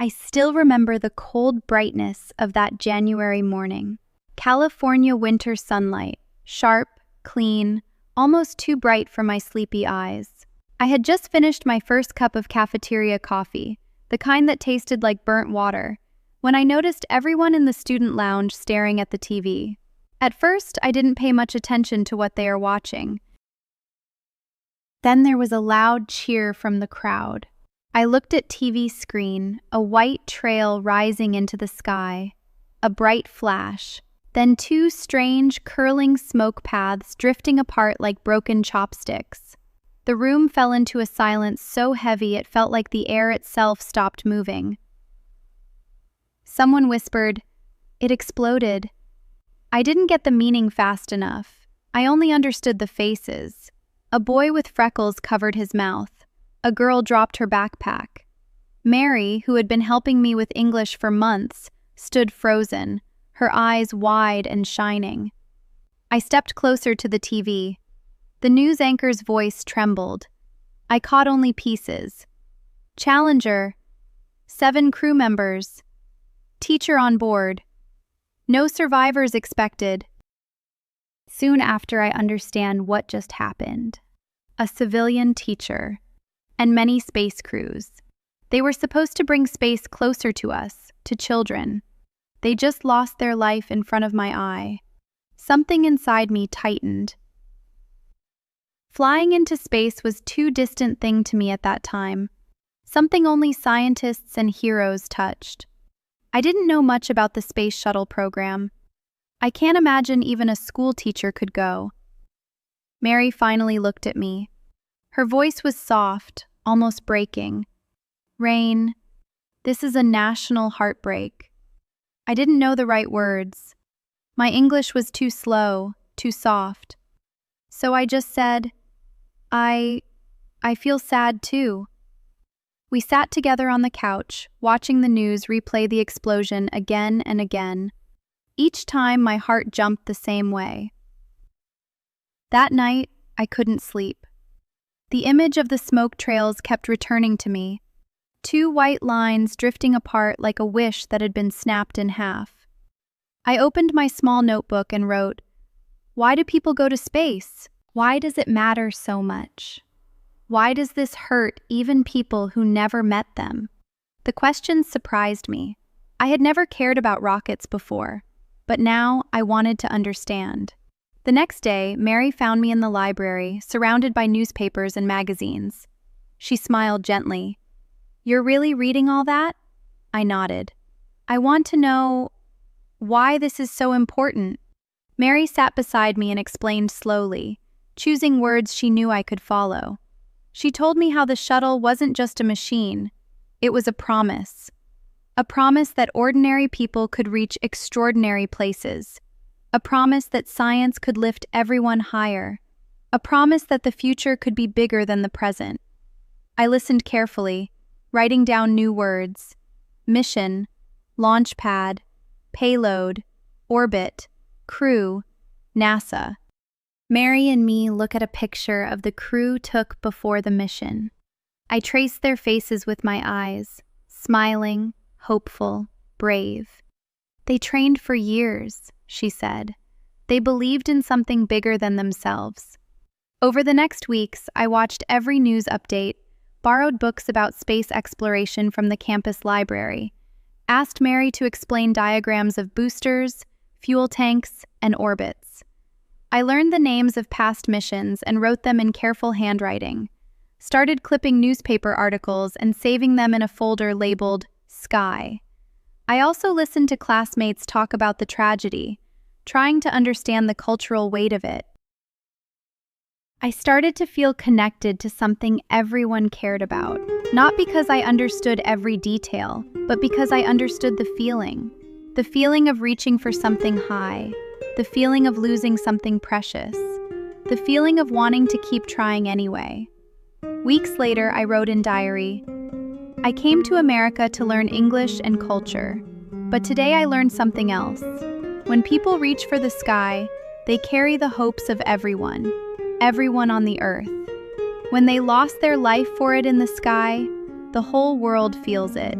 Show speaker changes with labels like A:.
A: I still remember the cold brightness of that January morning. California winter sunlight, sharp, clean, almost too bright for my sleepy eyes. I had just finished my first cup of cafeteria coffee, the kind that tasted like burnt water, when I noticed everyone in the student lounge staring at the TV. At first, I didn't pay much attention to what they are watching. Then there was a loud cheer from the crowd. I looked at TV screen, a white trail rising into the sky, a bright flash, then two strange, curling smoke paths drifting apart like broken chopsticks. The room fell into a silence so heavy it felt like the air itself stopped moving. Someone whispered, "It exploded." I didn't get the meaning fast enough. I only understood the faces. A boy with freckles covered his mouth. A girl dropped her backpack. Mary, who had been helping me with English for months, stood frozen, her eyes wide and shining. I stepped closer to the TV. The news anchor's voice trembled. I caught only pieces. Challenger. 7 crew members. Teacher on board. No survivors expected. Soon after, I understand what just happened. A civilian teacher. And many space crews. They were supposed to bring space closer to us, to children. They just lost their life in front of my eye. Something inside me tightened. Flying into space was too distant thing to me at that time, something only scientists and heroes touched. I didn't know much about the space shuttle program. I can't imagine even a school teacher could go. Mary finally looked at me. Her voice was soft, almost breaking. "Rain, this is a national heartbreak." I didn't know the right words. My English was too slow, too soft. So I just said, I feel sad too." We sat together on the couch, watching the news replay the explosion again and again. Each time my heart jumped the same way. That night, I couldn't sleep. The image of the smoke trails kept returning to me, 2 white lines drifting apart like a wish that had been snapped in half. I opened my small notebook and wrote, "Why do people go to space? Why does it matter so much? Why does this hurt even people who never met them?" The questions surprised me. I had never cared about rockets before, but now I wanted to understand. The next day, Mary found me in the library, surrounded by newspapers and magazines. She smiled gently. "You're really reading all that?" I nodded. "I want to know why this is so important." Mary sat beside me and explained slowly, choosing words she knew I could follow. She told me how the shuttle wasn't just a machine, it was a promise. A promise that ordinary people could reach extraordinary places. A promise that science could lift everyone higher. A promise that the future could be bigger than the present. I listened carefully, writing down new words. Mission, launch pad, payload, orbit, crew, NASA. Mary and me look at a picture of the crew took before the mission. I trace their faces with my eyes, smiling, hopeful, brave. "They trained for years," she said. "They believed in something bigger than themselves." Over the next weeks, I watched every news update, borrowed books about space exploration from the campus library, asked Mary to explain diagrams of boosters, fuel tanks, and orbits. I learned the names of past missions and wrote them in careful handwriting, started clipping newspaper articles and saving them in a folder labeled Sky. I also listened to classmates talk about the tragedy, trying to understand the cultural weight of it. I started to feel connected to something everyone cared about, not because I understood every detail, but because I understood the feeling of reaching for something high, the feeling of losing something precious, the feeling of wanting to keep trying anyway. Weeks later, I wrote in diary, "I came to America to learn English and culture, but today I learned something else. When people reach for the sky, they carry the hopes of everyone on the earth. When they lost their life for it in the sky, the whole world feels it."